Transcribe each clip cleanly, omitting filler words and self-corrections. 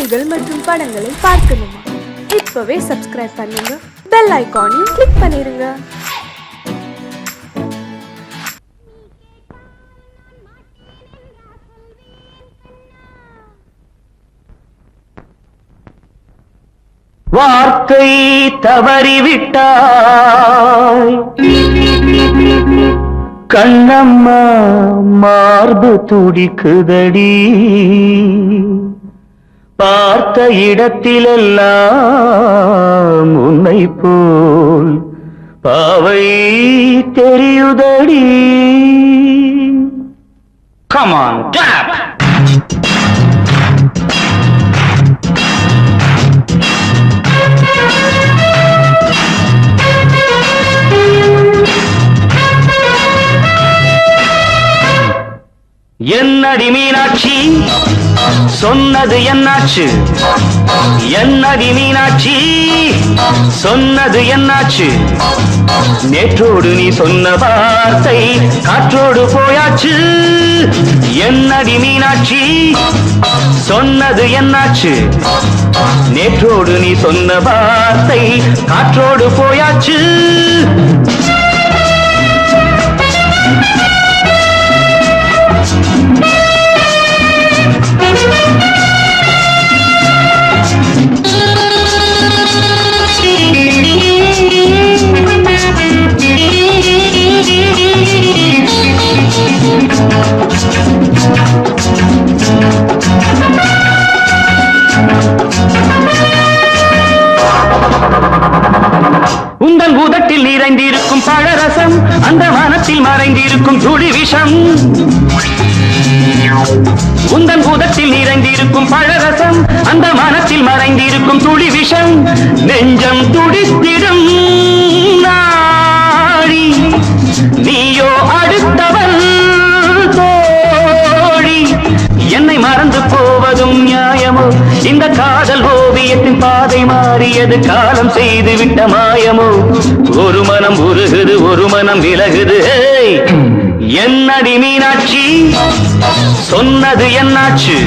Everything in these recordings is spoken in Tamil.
செய்திகள் மற்றும் படங்களை பார்க்கணுமா? இப்பவே சப்ஸ்கிரைப் பண்ணுங்க, பெல் ஐகானையும் கிளிக் பண்ணிருங்க. வார்த்தை தவறிவிட்டாய் கண்ணம்மா, மார்பு துடிக்குதடி. பார்த்த இடத்திலெல்லாம் உன்னை போல் பாவை தெரியுதடி. Come on, clap! என்னடி மீனாட்சி, சொன்னது என்னாச்சு? என்னடி மீனாட்சி, சொன்னது என்னாச்சு? நேற்றோடு நீ சொன்ன வார்த்தை காற்றோடு போயாச்சு. என்னடி மீனாட்சி, சொன்னது என்னாச்சு? நேற்றோடு நீ சொன்ன வார்த்தை காற்றோடு போயாச்சு. உங்கள் உதட்டில் நிறைந்திருக்கும் பழரசம், அந்த வானத்தில் மறைந்திருக்கும் துளி விஷம். உங்கள் உதட்டில் நிறைந்திருக்கும் பழரசம், அந்த வானத்தில் மறைந்திருக்கும் துளி விஷம். நெஞ்சம் துடித்திடும் நாடி, நீயோ அடுத்தவன் தோழி. என்னை மறந்து போவதும் நியாயமோ? இந்த காதல் ஓவியத்தின் பாதை மாறியது, காலம் செய்து விட்ட மாயமோ? ஒரு மனம் உருகுது, ஒரு மனம் விலகுது. என்னடி மீனாட்சி, சொன்னது என்னாச்சு?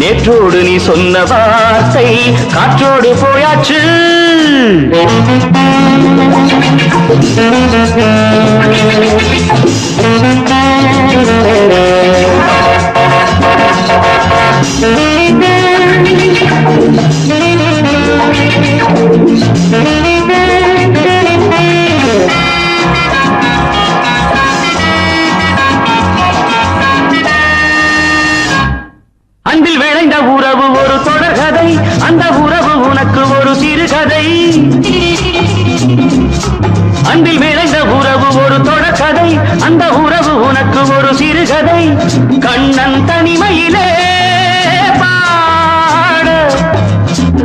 நேற்றோடு நீ சொன்ன வார்த்தை காற்றோடு போயாச்சு. அன்பில் விளைந்த உறவு ஒரு தொடர்கதை, அந்த உறவு உனக்கு ஒரு சிறுகதை. அன்பில் விளைந்த உறவு ஒரு தொடர்கதை, அந்த உறவு உனக்கு ஒரு சிறுகதை. கண்ணன் தனிமையிலே பாட,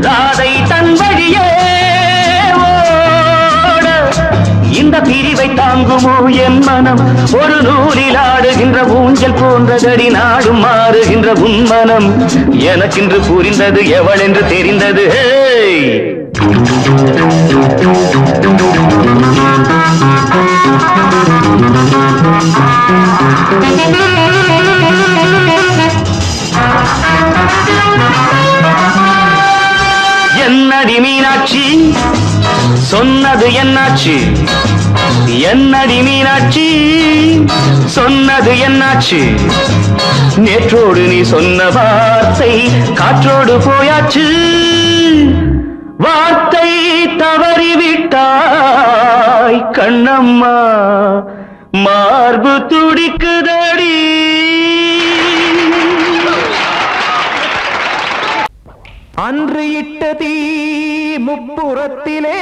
ராதை தன் வழியே ஓட. இந்த பிரிவை தாங்குமோ என் மனம்? ஒரு நூலில் ஆடுகின்ற ஊஞ்சல் போன்றதடி, நாடும் மாறுகின்ற உன்மனம். எனக்கென்று புரிந்தது எவள் என்று தெரிந்தது. என்னடி மீனாட்சி, சொன்னது என்னாச்சு? என்னடி மீனாட்சி, சொன்னது என்னாச்சு? நேற்றோடு நீ சொன்ன வார்த்தை காற்றோடு போயாச்சு. வார்த்தை தவறிவிட்டாய் கண்ணம்மா, மார்பு துடிக்குதடி. அன்று இட்ட தீ முப்புறத்திலே,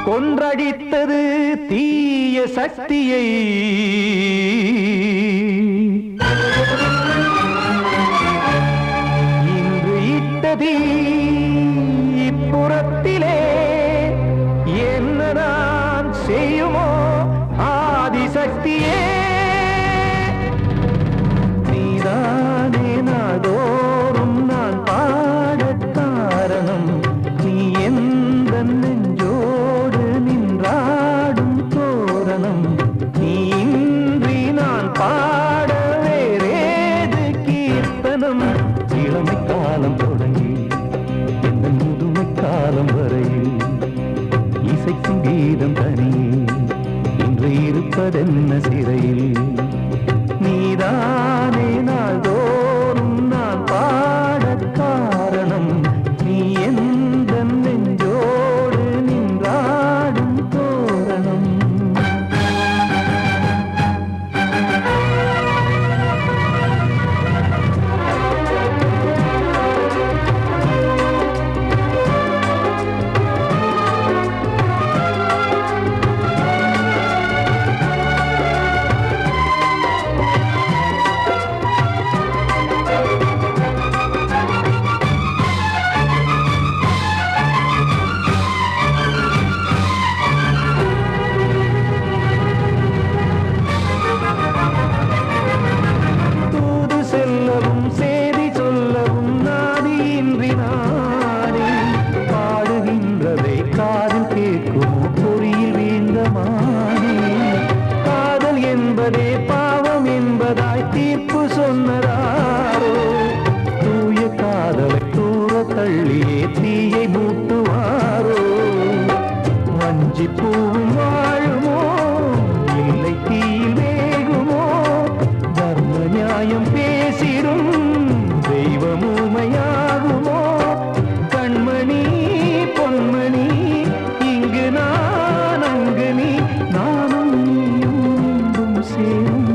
கொன்றடித்தது தீய சக்தியை. இன்று இட்ட தீ இப்புறத்திலே, என்ன நான் செய்யுமோ ஆதிசக்தியே? நீதானே நாடோறும் நான் பாடக் காரணம், நீ எந்த நெஞ்சோடு நின்றாடும் தோரணம். நீ இன்றி நான் பாட வீதம் தனியே இன்று இருப்பதென்ன சிறையில் நீதானே நாள்தோறும் நான் பாடக் காரணம் நீ எந்த நெஞ்சோடு நின்றாடும் தோரணம் தீர்ப்பு சொன்னதாரோ தூய காதலை தூர தள்ளியே தீயை மூட்டுவாரோ வஞ்சி பூவும் வாழுமோ இல்லை தீயில் வேகுமோ தர்ம நியாயம் பேசிடும் தெய்வம் ஊமையாகுமோ கண்மணி பொன்மணி இங்கு நான் அங்கு நீ நானும் நீயும் மீண்டும் சேரும்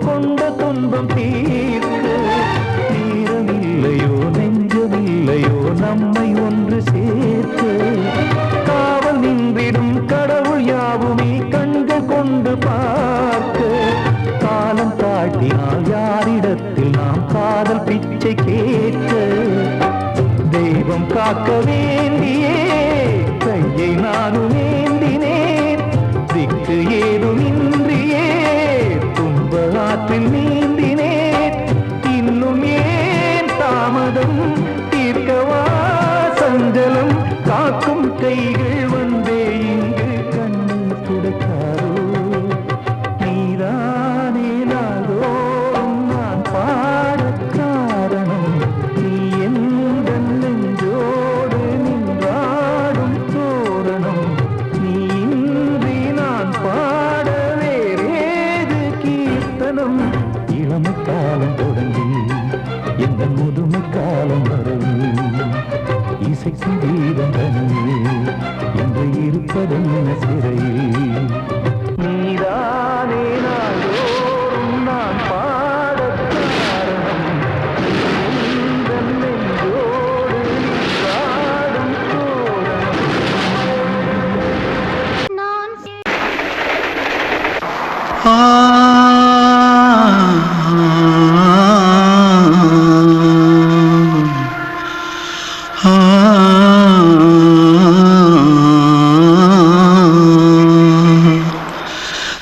கொண்ட துன்பம் தீர்க்க நேரமில்லையோ நெஞ்சமில்லையோ நம்மை ஒன்று சேர்க்க காவல் நின்றிடும் கடவுள் யாவுமே கண்கள் கொண்டு பார்க்க காலம் காட்டினால் யாரிடத்தில் நாம் காதல் பிச்சை கேட்க தெய்வம் காக்க வேண்டியே கையை நானும் ஏந்தினேன் திக்கு ஏதுமின்றியே ஆற்றில் நீந்தினேன் இன்னும் ஏன் தாமதம் தீர்க்கவா சஞ்சலம் காக்கும் கைகள் வந்தே இங்கு கண்ணீர் துடைக்காரோ நீதானே நாள்தோறும் நான் பாடக் காரணம் நீ எந்த நெஞ்சோடு நின்றாடும் தோரணம் நீ இன்றி நான் பாட வேறேது கீர்த்தனம் இளமை காலம் தொடங்கி எந்த முதுமை காலம் வரை இசைக்கு வீதம் தனியே என்று இருப்பதென்ன சிறையில் நீதானே நாள்தோறும் நான் பாடக் காரணம் எந்த நெஞ்சோடு நின்றாடும் தோரணம்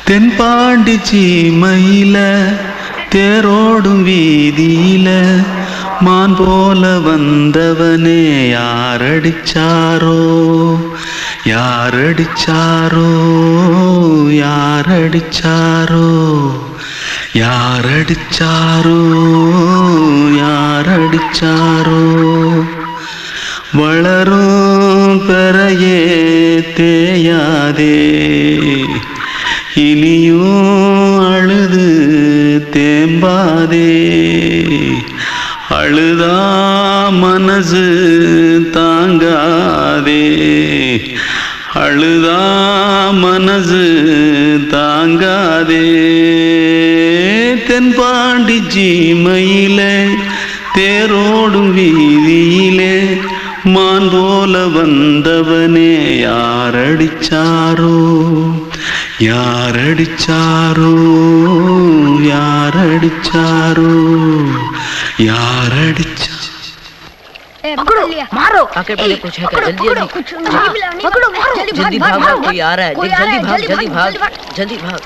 தென்பாண்டி சீமையில தேரோடும் வீதியில மான் போல வந்தவனே யாரடிச்சாரோ யாரடிச்சாரோ யாரடிச்சாரோ யாரடிச்சாரோ யாரடிச்சாரோ வளரும் பெறையே தேயாதே இனியும் அழுது தேம்பாதே அழுதா மனசு தாங்காதே அழுதா மனசு தாங்காதே. தென்பாண்டி ஜீமையிலே தேரோடும் வீதியிலே மான் போல வந்தவனே யாரடிச்சாரோ யாரடிச்சாரோ யாரடிச்சாரோ யாரடிச்சா. पकड़ो मारो आके पहले कुछ है क्या जल्दी जल्दी पकड़ो मारो जल्दी भाग भाग कोई आ रहा है जल्दी भाग जल्दी भाग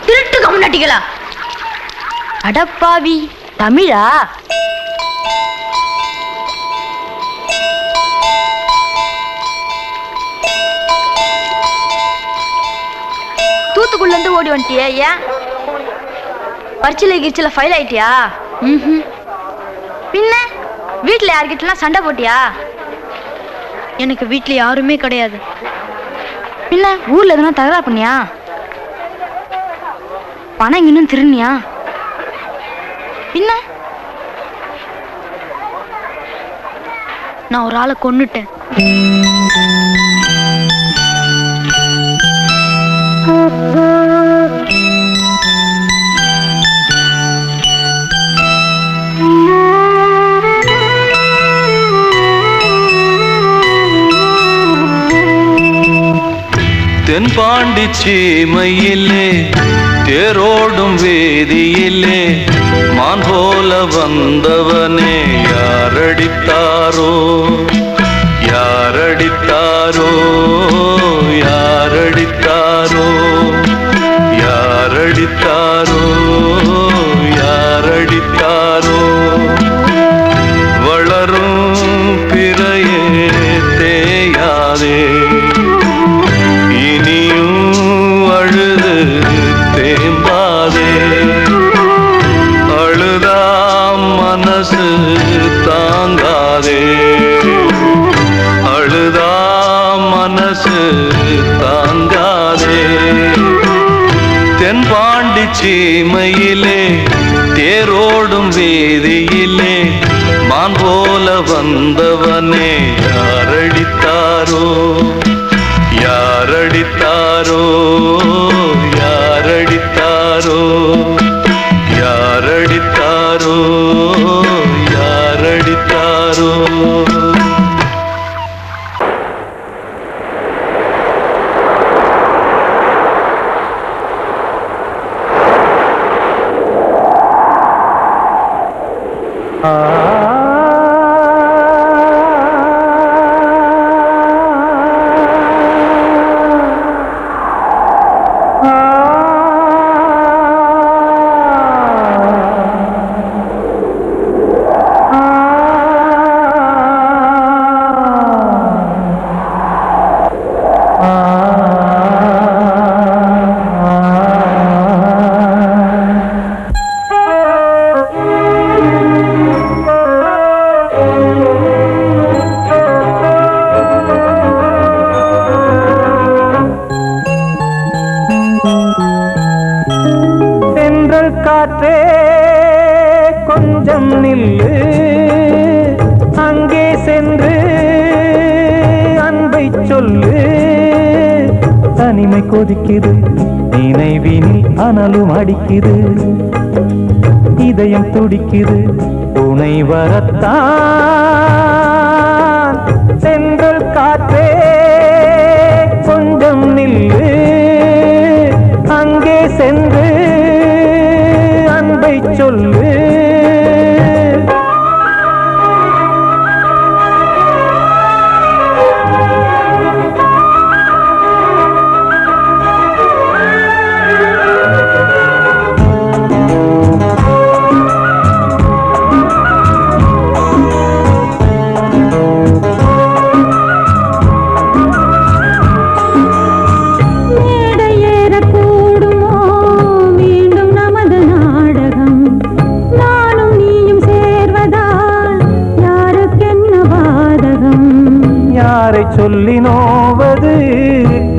திருட்டு கம்யூனிட்டிகளா அடப்பாவி தமிழா தூத்துக்குள்ள இருந்து ஓடி வந்துட்டியா ஏன் பரிச்சையில கிரிச்சில ஃபைல் ஆயிட்டியா பின்ன வீட்டுல யார்கிட்டலாம் சண்டை போட்டியா எனக்கு வீட்டுல யாருமே கிடையாது பின்ன ஊர்ல எதுனா தகராறு பண்ணியா பணம் இன்னும் திருநியா பின்ன நான் ஒரு ஆளை கொன்னுட்டேன் தென்பாண்டி சீமையிலே தேரோடும் வேதியிலே மான் போல வந்தவனே யாரடித்தாரோ யாரடித்தாரோ யாரடித்தாரோ யாரடித்தாரோ யாரடித்தாரோ. வளரும் பிறையே தேயாதே தேம்பாதே. அழுதாம் மனசு தாங்காதே அழுதாம் மனசு தாங்காதே. தென்பாண்டி சீமையிலே தேரோடும் வேதியிலே மான் போல வந்தவனே யாரடித்தாரோ யாரடித்தாரோ யாரடித்தாரோ யாரடித்தாரோ யாரடித்தாரோ. காற்றே கொஞ்சம் நில்லு அங்கே சென்று அன்பை சொல்லு. தனிமை கொதிக்குது நினைவினில் அனலும் அடிக்குது இதயம் துடிக்குது துணை வரத்தான். சென்றல் காற்றே கொஞ்சம் நில்லு அங்கே சென்று அன்பை சொல்லு. சொல்லி நோவது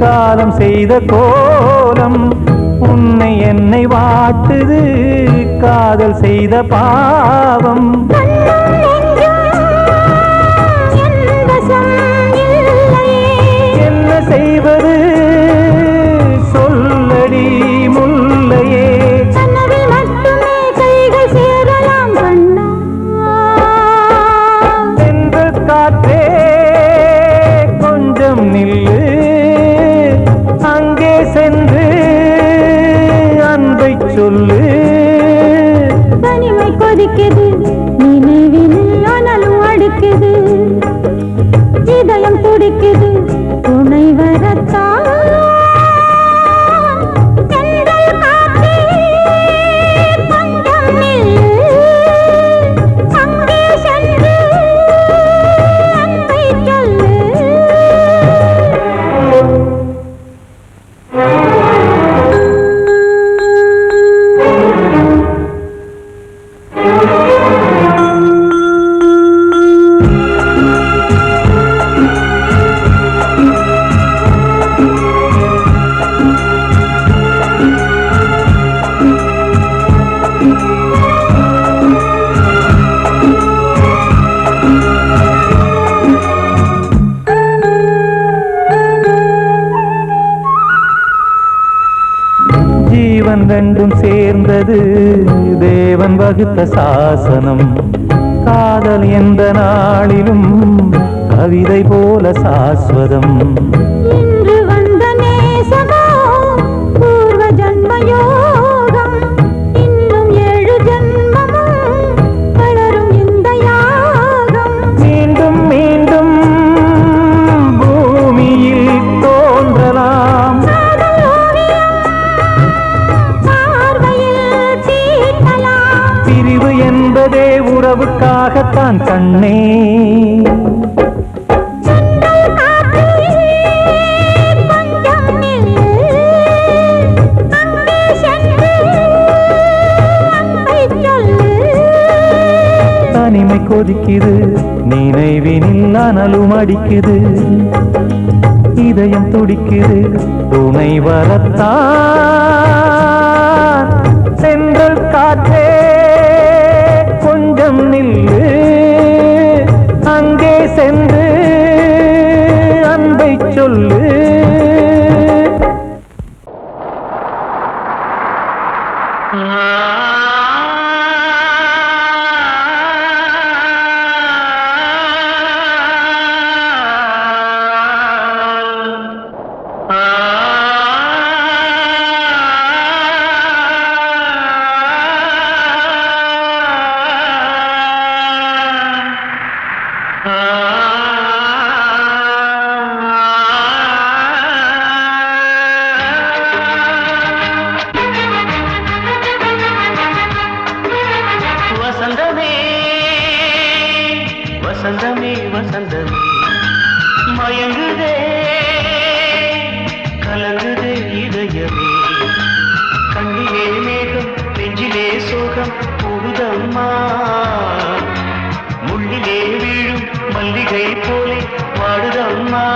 காலம் செய்த கோலம் உன்னை என்னை வாட்டுது காதல் செய்த பாவம். என்ன செய்வது சொல்லடி இதயம் துடிக்குது துணை வரத்தான் தென்றல் காற்றே கொஞ்சம் நில்லு அங்கே சென்று அன்பை சொல்லு ஜீவன் ரெண்டும் சேர்ந்தது தேவன் வகுத்த சாசனம் காதல் எந்த நாளிலும் கவிதை போல சாஸ்வதம் இன்று வந்த நேசமோ பூர்வ ஜன்ம யோகம் இன்னும் 7 ஜன்மமும் வளரும் இந்த யாகம் மீண்டும் மீண்டும் பூமியில் தோன்றலாம் காதல் ஓவியம் பார்வையில் தீட்டலாம் பிரிவு என்பதே உறவுக்காகத்தான் கண்ணே தென்றல் காற்றே கொஞ்சம் நில்லு அங்கே சென்று அன்பை சொல்லு தனிமை கொதிக்குது நினைவினில் அனலும் அடிக்குது இதயம் துடிக்குது துணை வரத்தான் சென்றல் காற்றே கொஞ்சம் நில்லு அங்கே சென்று அன்பை சொல்லு வசந்தமே வசந்தமே வசந்தமே மயங்குதே கலங்குதே இதயமே கண்ணிலே மேகம் நெஞ்சிலே சோகம் கூடுதம்மா முள்ளிலே வீழும் மல்லிகை போலே வாடுதம்மா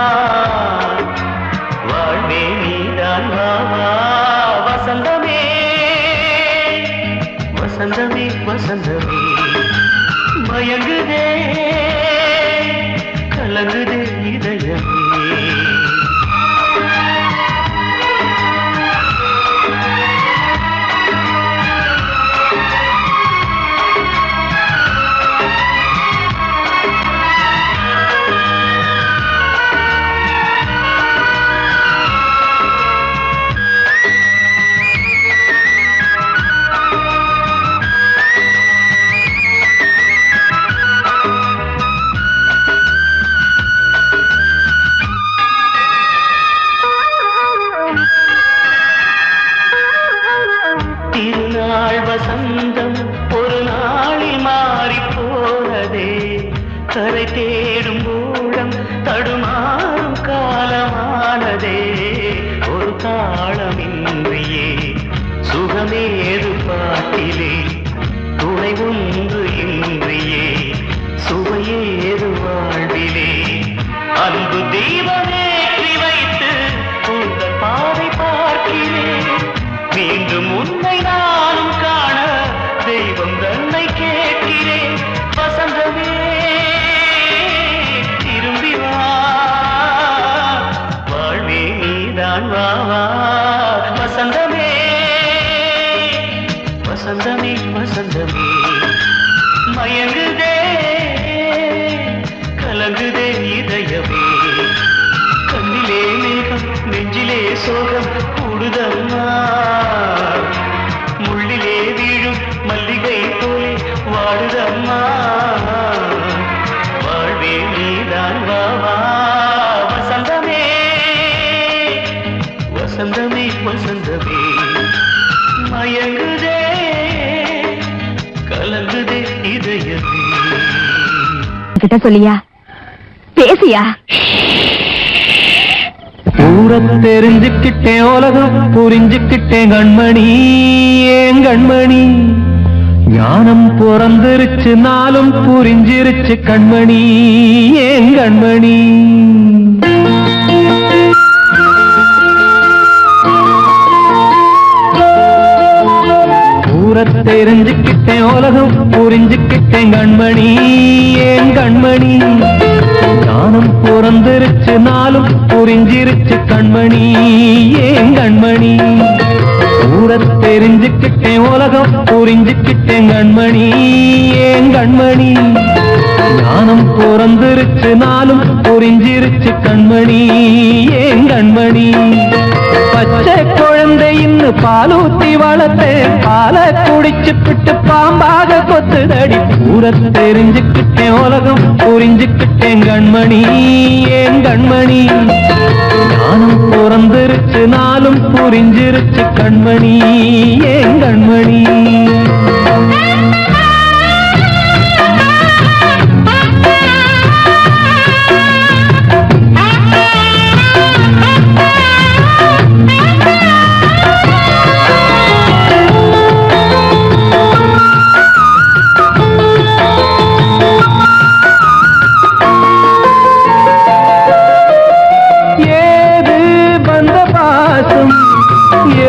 வாழ்வே நீதான் மாமா வசந்தமே வசந்தமே வசந்தமே மயங்குதே கலங்குதே இதயமே திருநாள் வசந்தம் ஒரு நாளில் மாறி போனதே கரை தேடும் ஊழம் தடுமாறும் காலமானதே ஒரு தாளமின்றியே சுகமேது பாட்டிலே துணை ஒன்று இன்றியே சுவையேது வாழ்விலே அன்பு தெய்வமேற்றி வைத்து உங்கள் பாதை பார்க்கிறேன் மீண்டும் உன்னை நானும் காண தெய்வம் தன்னை கேட்கிறேன் வசந்தமே திரும்பி வா மயங்குதே கலங்குதே இதயமே. கிட்ட சொல்லியா பேசியா? ஊர தெரிஞ்சுக்கிட்டேன் உலகம் புரிஞ்சுக்கிட்டேன் கண்மணி ஏன் கண்மணி ஞானம் பிறந்திருச்சு நாளும் புரிஞ்சிருச்சு கண்மணி ஏன் கண்மணி. ஊர தெரிஞ்சுக்கிட்டேன் உலகம் புரிஞ்சுக்கிட்டேன் கண்மணி ஏன் கண்மணி ஞானம் பிறந்திருச்சு நாளும் புரிஞ்சிருச்சு கண்மணி ஏன் கண்மணி. ஊர தெரிஞ்சுக்கிட்டேன் உலகம் புரிஞ்சுக்கிட்டேன் கண்மணி ஏன் கண்மணி ஞானம் பிறந்திருச்சு நாளும் புரிஞ்சிருச்சு கண்மணி ஏன் கண்மணி. பச்சை குழந்தை இன்னும் பாலூத்தி வளர்த்தேன் பாலை குடிச்சு பிட்டு பாம்பாக கொத்துதடி. ஊர தெரிஞ்சுக்கிட்டேன் உலகம் புரிஞ்சுக்கிட்டேன் கண்மணி ஏன் கண்மணி ஞானம் பிறந்திருச்சு நாளும் புரிஞ்சிருச்சு கண்மணி ஏன் கண்மணி.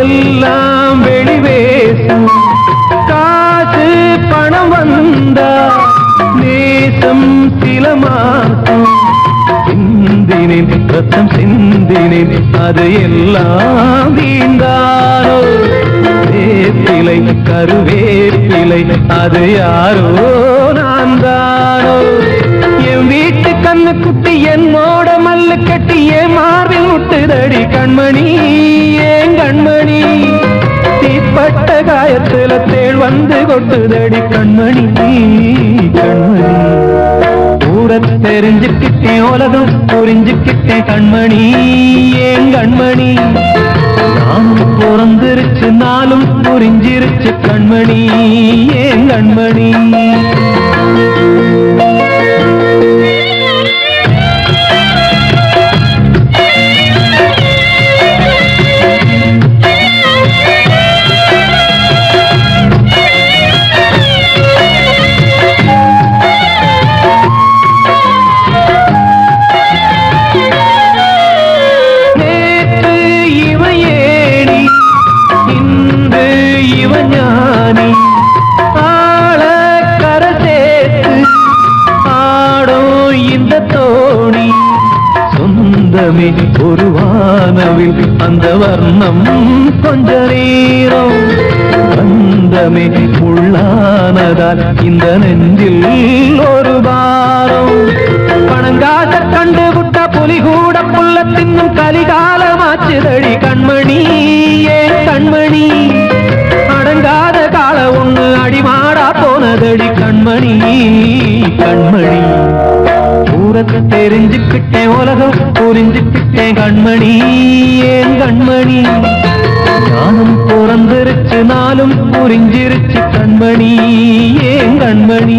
எல்லாம் வெளிவேசம் காசு பணம் வந்தா நேசம் சில மாசம் சிந்தினேன் ரத்தம் சிந்தினேன் அது எல்லாம் வீண்டாரோ. வேப்பிலை கருவேப்பிலை அது யாரோ நான் தானோ. என் வீட்டு கண்ணு குட்டி என்னோட மல்லு கட்டி என் மார்பில் முட்டுதடி கண்மணி ஏன் கண்மணி தீப்பட்ட காயத்துல தேள் வந்து கொட்டுதடி கண்மணி கண்மணி. ஊர தெரிஞ்சுக்கிட்டேன் உலகம் புரிஞ்சுக்கிட்டேன் கண்மணி ஏன் கண்மணி நானும் பிறந்திருச்சு நாளும் புரிஞ்சிருச்சு கண்மணி ஏன் கண்மணி. ஒரு வானவில் அந்த வர்ணம் கொஞ்ச நேரம் பந்தமே உள்ளானதால் இந்த நெஞ்சில் ஒரு பாரம். பணங்காச கண்டு விட்ட புலி கூட புல்ல தின்னும் கலிகாலமாச்சுதடி கண்மணி ஏன் கண்மணி அடங்காத கால ஒண்ணு அடிமாடா போனதடி கண்மணி கண்மணி. ஊரத்தை தெரிஞ்சுக்கிட்டேன் உலகம் புரிஞ்சுக்கிட்டேன் கண்மணி ஏன் கண்மணி ஞானம் பிறந்திருச்சு நாளும் புரிஞ்சிருச்சு கண்மணி ஏன் கண்மணி.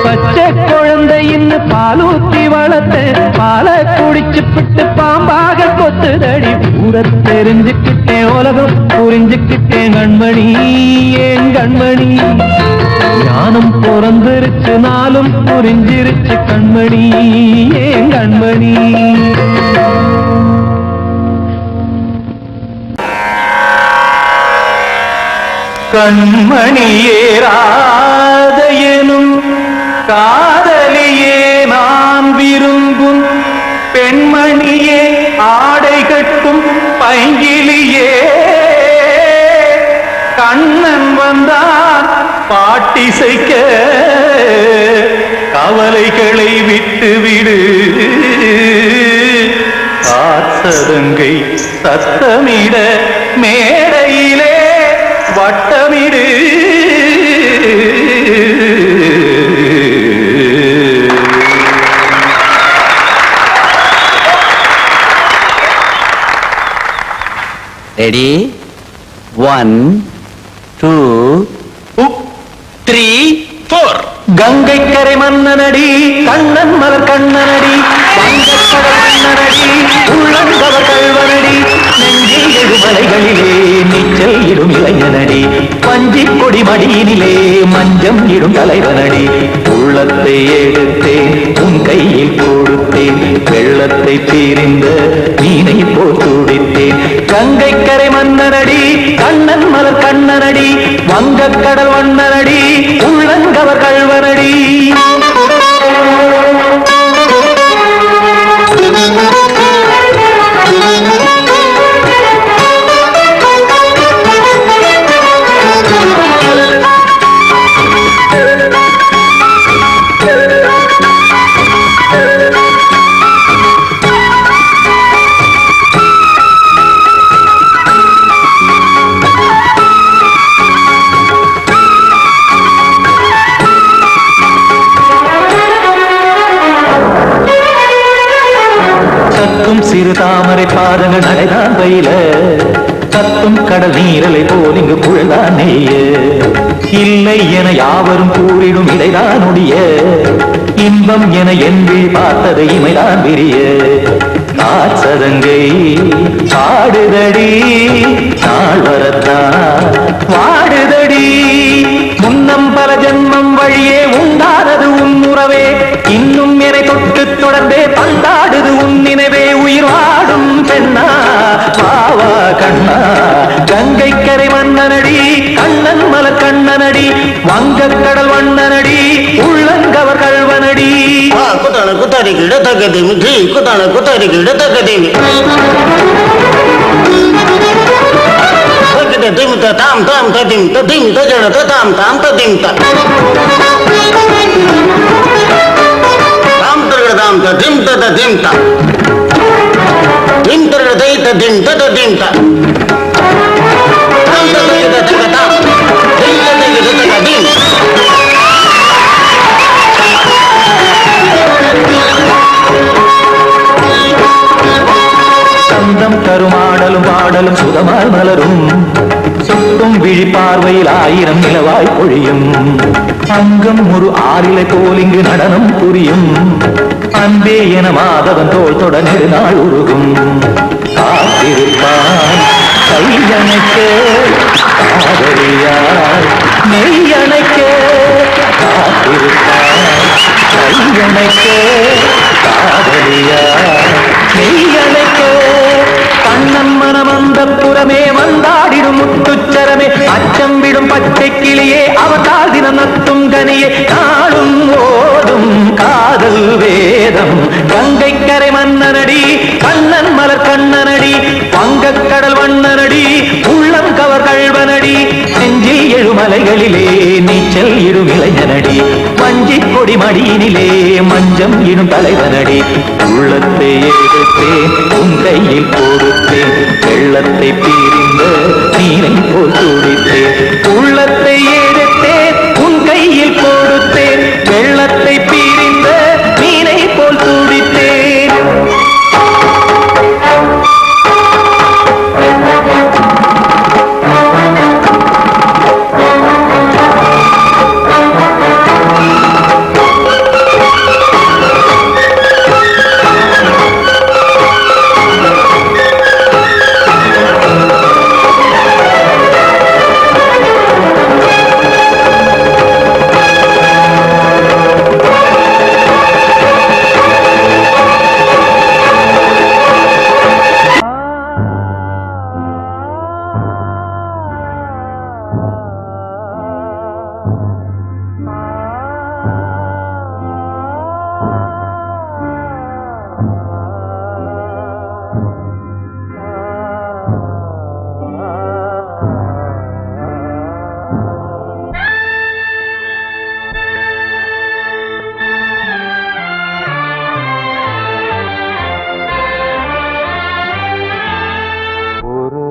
பச்சை குழந்தை இன்னும் பாலூத்தி வளர்த்தேன் பாலை குடிச்சு பிட்டு பாம்பாக கொத்துதடி. ஊர தெரிஞ்சுக்கிட்டேன் உலகம் புரிஞ்சுக்கிட்டேன் கண்மணி ஏன் கண்மணி ஞானம் பிறந்திருச்சு நாளும் புரிஞ்சிருச்சு கண்மணி ஏன் கண்மணி. கண்மணியே ராதையனும் காதலியே நான் விரும்பும் பெண்மணியே ஆடை கட்டும் பைங்கிலியே கண்ணன் வந்தான் பாட்டிசைக்க கவலைகளை விட்டுவிடு ஆசதங்கை சத்தமிட மேடையிலே வட்டமிடு. ரெடி 1 2 3 4 கங்கை கரை மன்னனடி கண்ணன் மலர் கண்ணனடி வங்கக்கடல் மன்னனடி உள்ளங்கவர் கல்வனடி நெஞ்சில் எழுமலைகளிலே நீச்சல் இடும் இளைஞனடி பஞ்சிக் கொடி மடியினிலே மஞ்சம் இடும் தலைவனடி உள்ளத்தை எடுத்தேன் உன் கையில் கொடுத்தேன் வெள்ளத்தை தீரிந்த மீனை போல் துடித்தேன் கங்கை கரை மன்னனடி கண்ணன் மலர் கண்ணனடி வங்கக்கடல் வண்ணனடி உள்ளங்கவர் கல்வனடி சிறு தாமரை பாதங்கள் நடைதான் பயில கத்தும் கடல் நீரலை போல் இங்கு புழதான் நெய்ய இல்லை என யாவரும் கூறிடும் இடைதான் உடைய இன்பம் என என்பி பார்த்தது இமைதான் விரிய காசதங்கை பாடுதடி நாள் வரத்தான் வாடுதடி முன்னம் பல ஜென்மம் வழியே உண்டானது உன் உறவே இன்னும் என்னை தொட்டு தொடர்ந்தே பந்தாடுது உன் நினைவே உயிர் வாடும் பெண்ணா பாவா கண்ணா கங்கை கரை மன்னனடி கண்ணன் மலர் கண்ணனடி வங்கக்கடல் வண்ணனடி உள்ளங்கவர் கல்வனடி குத்தான குத்தாரிக்கு இடத்தக்கதேமி ஜி குத்தான குத்தாரிக்கு இடத்தக்கதேமி திமித்த தாம் தாம் ததிம் ததிம் தஜன தாம் தாம் ததிம் தாம் தரகட தாம் ததிம் ததிம் திம் தரகட தை ததிம் ததிம் தாம் தரகட தகதாம் தை ததிம் ததிம் சந்தம் கருமாடலும் பாடலும் சுதமால் மலரும் சுட்டும் விழி பார்வையில் ஆயிரம் நிலவாய் பொழியும் அங்கம் ஒரு ஆறிலை போல் இங்கு நடனம் புரியும் அன்பே என மாதவன் தோள் தொட நெடுநாள் உருகும் காத்திருப்பான் கையணைக்க காதலியாய் மெய்யணைக்க காத்திருப்பான் கையணைக்க காதலியாய் மெய்யணைக்க கண்ணன் மனம் அந்த புறமே வந்தாடிடும் முத்துச்சரமே அச்சம் விடும் பச்சை கிளியே அவதால் தினம் நத்தும் கனியே நாளும் ஓடும் காதல் வேதம் கங்கை கரை மன்னனடி கண்ணன் மலர் கண்ணனடி வங்கக்கடல் வண்ணனடி உள்ளம் கவர் கல்வனடி நெஞ்சில் எழுமலைகளிலே நீச்சல் இடும் இளைஞனடி வஞ்சிக் கொடி மடியினிலே மஞ்சம் இடும் தலைவனடி உள்ளத்தை எடுத்தேன் உன் கையில் கொடுத்தேன் வெள்ளத்தை பீரிந்த நீரை போல் துடித்தேன் உள்ளத்தை எடுத்தேன் உன் கையில் கொடுத்தேன் வெள்ளத்தை பீரிந்த நீரை போல் துடித்தேன்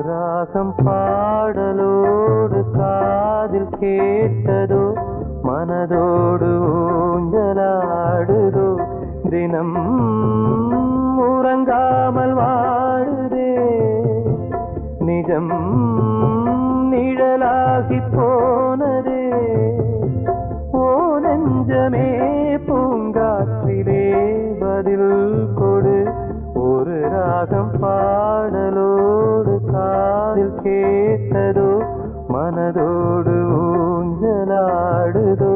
ராகம் பாடலோடு காதில் கேட்டதோ மனதோடு ஊஞ்சலாடுதோ தினம் உறங்காமல் வாடுதே நிஜம் நிழ நிழலாகி போனதே ஓ நெஞ்சமே பூங்காற்றிலே பதில் கொடு ஒரு ராகம் பாடலோடு காதில் கேட்டதோ மனதோடு ஊஞ்சலாடுதோ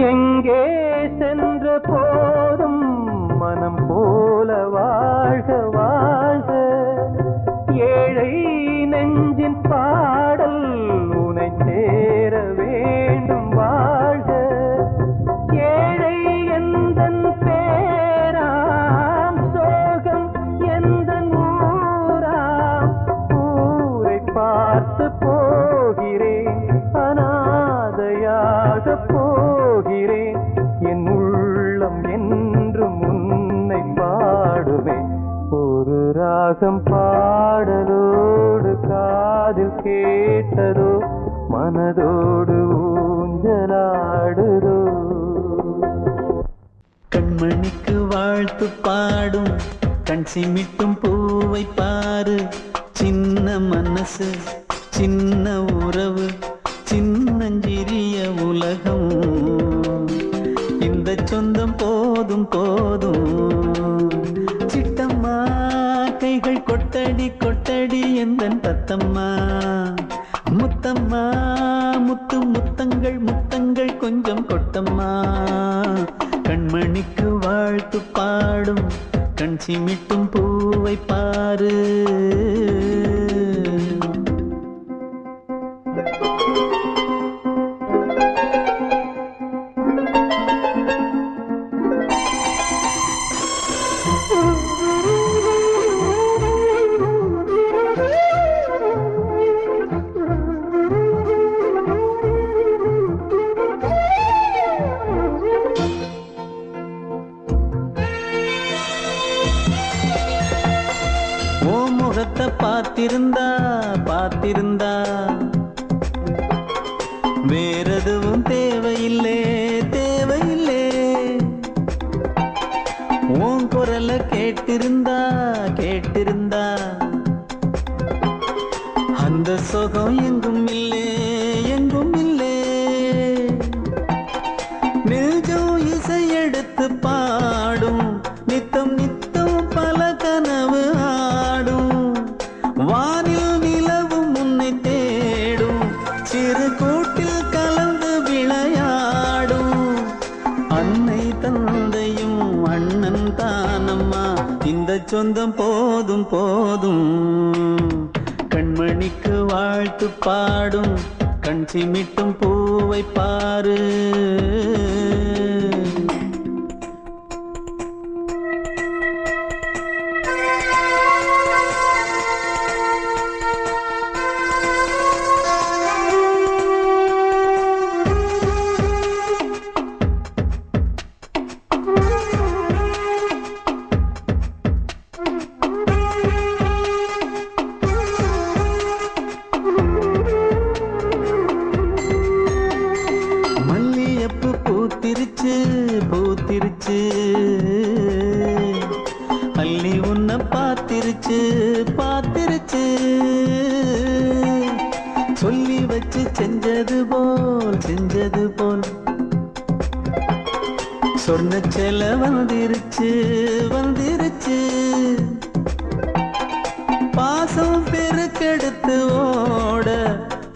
எங்கே சென்ற போதும் மனம் போல வாழ்க வாழ்க ஏழை நெஞ்சின் பாடல் உனை சேர வேண்டும் வாழ்க ஏழை எந்தன் பேராம் சோகம் எந்தன் ஊராம் ஊரை பார்த்து போகிறேன் அநாதையாக போகிறேன் என் உள்ளம் என்றும் உன்னை பாடுமே ஒரு ராகம் பாடலோடு காதில் கேட்டதோ மனதோடு ஊஞ்சலாடுதோ கண்மணிக்கு வாழ்த்து பாடும் கண் சிமிட்டும் பூவை பாரு சின்ன மனசு சின்ன உறவு சின்னஞ்சிறிய உலகம் இந்த சொந்தம் போதும் போதும் சிட்டம்மா கைகள் கொட்டடி கொட்டடி எந்தன் தத்தம்மா முத்தம்மா முத்து முத்தங்கள் முத்தங்கள் கொஞ்சம் கொட்டம்மா கண்மணிக்கு வாழ்த்து பாடும் கண் சிமிட்டும் பூவை பாரு பார்த்திருந்தா பார்த்திருந்தா வேறெதுவும் தேவையில்லை தேவையில்லை உன் குரல கேட்டிருந்தா கேட்டிருந்தா அந்த சுகம் எங்கும் இல்லை எங்கும் இல்லை நெஞ்சம் இசை எடுத்து பாடும் நித்தம் நித்தம் பல கனவு ஆடும் வானில் நிலவும் உன்னை தேடும் சிறு கூட்டில் கலந்து விளையாடும் அன்னை தந்தையும் அண்ணன் தானம்மா இந்த சொந்தம் போதும் போதும் கண்மணிக்கு வாழ்த்து பாடும் கண் சிமிட்டும் பூவை பாரு பூத்திருச்சு அள்ளி உன்னை பார்த்திருச்சு பார்த்திருச்சு சொல்லி வச்சு செஞ்சது போல் சொன்ன செல வந்துருச்சு வந்துருச்சு பாசம் பெருக்கெடுத்து ஓட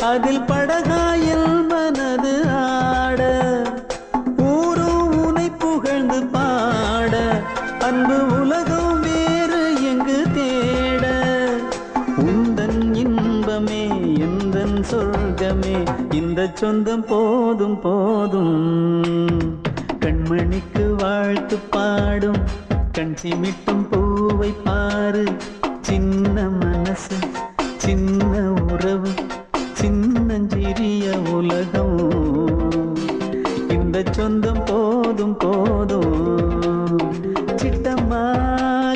அதில் படகாயில் மனது ஆட ஊரும் உனை புகழ்ந்து பாட அன்பு உலகம் வேறு எங்கு தேட உந்தன் இன்பமே எந்தன் சொர்க்கமே இந்த சொந்தம் போதும் போதும் கண்மணிக்கு வாழ்த்து பாடும் கண் சிமிட்டும் பூவை பாரு. சின்ன மனசு சின்ன உறவு சின்னஞ்சிறிய உலகம். இந்த சொந்தம் போதும் போதும். சிட்டம்மா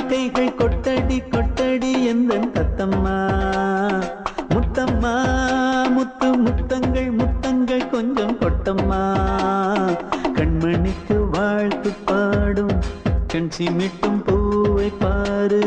கைகள் கொட்டடி கொட்டடி எந்தன் தத்தம்மா. முத்தம்மா முத்து முத்தங்கள் முத்தங்கள் கொஞ்சம் கொட்டம்மா. கண்மணிக்கு வாழ்த்து பாடும் கண் சிமிட்டும் பூவை பாரு.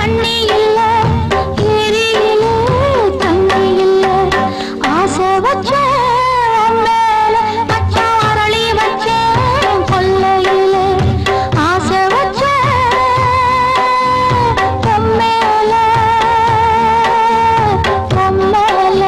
தண்ணி இல்ல ஏரியில தண்ணி இல்ல ஆசை வச்ச மேல மச்சான் அரளி வச்ச கொல்லையில ஆசை வச்ச பொம்மேல பொம்மேல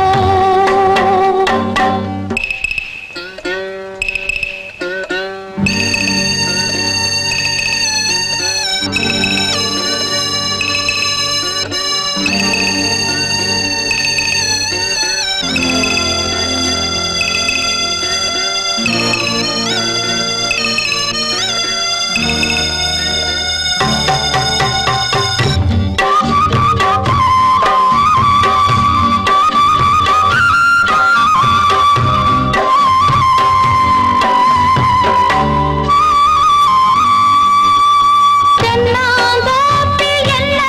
தென்னாங்கோப்பில் என்ன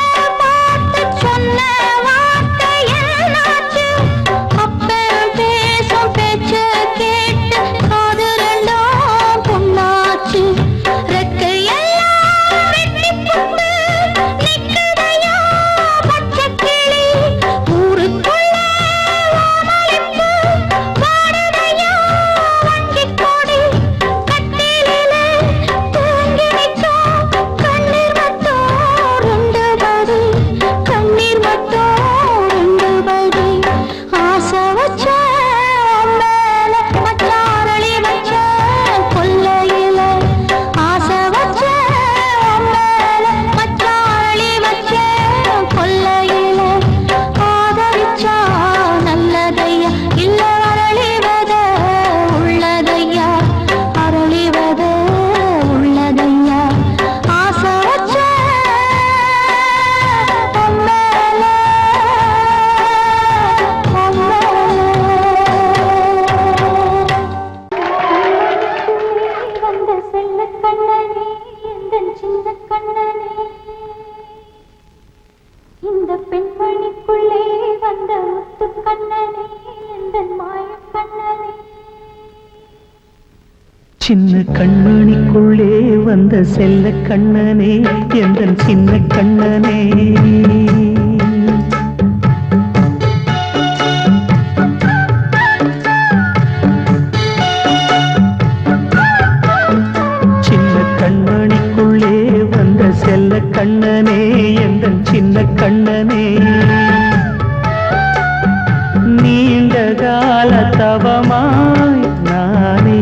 பார்த்து சொன்ன வார்த்தை என்னாச்சு அப்பன் பேசும் பேச்சு கேட்டு காது ரெண்டும் புண்ணாச்சு ரெக்கையெல்லாம் வெட்டி போட்டு நிக்குதையா பச்சை கிளி ஊருக்குள்ள வானளிப்பு பாடுதையா வஞ்சிக் கொடி கட்டிலிலே தூங்கி நிற்கும் கண்ணீர் மட்டும் ரெண்டு படி கண்ணீர் மட்டும் ரெண்டு படி ஆசை வச்ச மேல மச்சாரளி வச்ச கொல்லையில ஆசை வச்ச மேல மச்சாரளி வச்ச கொல்லையில ஆதரிச்சா நல்லதையா இல்ல அரளிவத உள்ளதையா அரளிவத உள்ளதையா ஆசை வச்ச பொம்மேல பொம்மேல வந்த செல்ல கண்ணனே எந்தன் சின்ன கண்ணனே இந்த பெண்மணிக்குள்ளே வந்த முத்து கண்ணனே எந்தன் மாய கண்ணனே சின்ன கண்மணிக்குள்ளே வந்த செல்ல கண்ணனே எந்தன் சின்ன கண்ணனே சின்ன கண்மணிக்குள்ளே வந்த செல்ல கண்ணனே எந்தன் சின்ன கண்ணனே நீண்ட கால தவமாய் நானே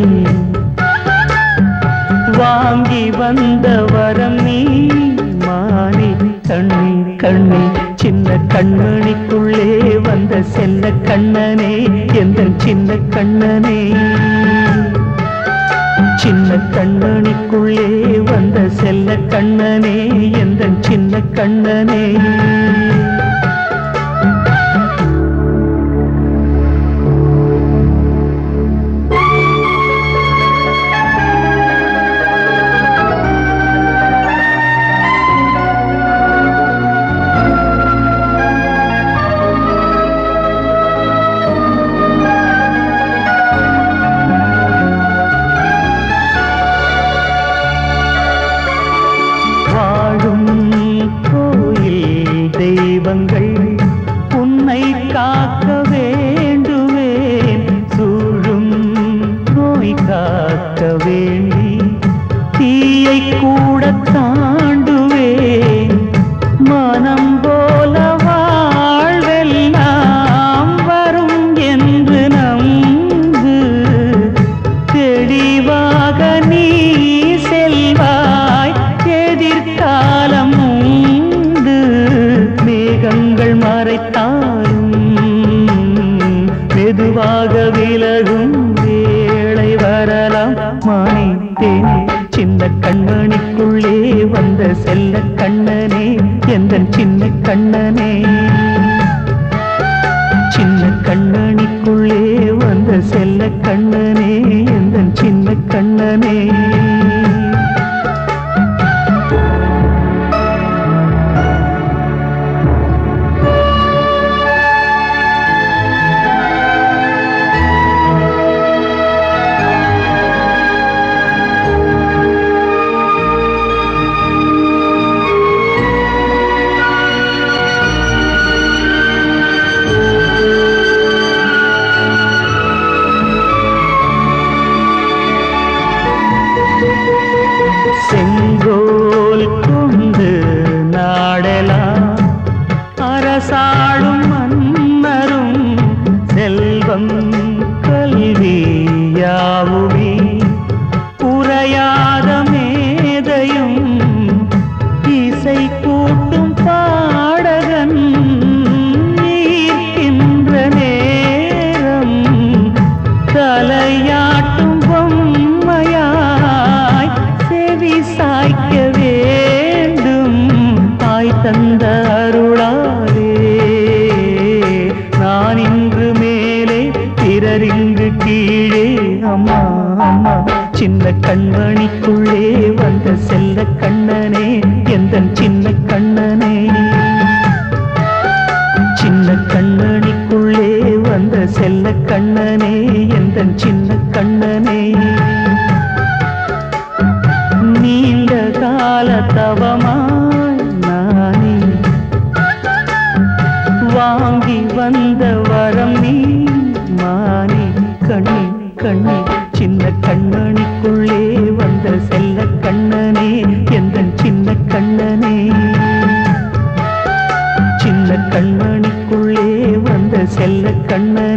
வாங்கி வந்த வரம் நீ மானே கண்ணே கண்ணே சின்ன கண்மணிக்குள்ளே வந்த செல்ல கண்ணனே எந்தன் சின்ன கண்ணனே சின்ன கண்மணிக்குள்ளே வந்த செல்ல கண்ணனே எந்தன் சின்ன கண்ணனே வாழும் கோயில் தெய்வங்கள் உன்னை காக்க வேண்டுவேன் சூழும் நோய் காக்க வேண்டி தீயை கூட தாண்டுவேன் மனம் போல வாழ்வெல்லாம் வரும் என்று நம்பு தெளிவாக நீ செல்வாய் எதிர்காலம் உண்டு மேகங்கள் மறைத்தாலும் மெதுவாக விலகும் வேளை வரலாம் மானே தேனே சின்ன கண்மணிக்குள்ளே வந்த செல்ல கண்ணனே எந்தன் சின்ன கண்ணனே சின்ன கண்ணனிக்குள்ளே வந்த செல்ல கண்ணனே எந்தன் சின்ன கண்ணனே அருளாலே நான் இன்று மேலே பிறரிங்கு கீழே அம்மா அம்மா சின்ன கண்மணிக்குள்ளே வந்த செல்ல கண்ணனே எந்தன் சின்ன கண்ணனே சின்ன கண்ணனிக்குள்ளே வந்த செல்ல கண்ணனே எந்தன் சின்ன கண்ணனே நீண்ட கால தவமாய் நானே வாங்கி வந்த வரம் நீ மானே கண்ணி கண்ணி சின்ன கண்ணனிக்குள்ளே வந்த செல்ல கண்ணனே எந்தன் சின்ன கண்ணனே சின்ன கண்மணிக்குள்ளே வந்த செல்ல கண்ணனே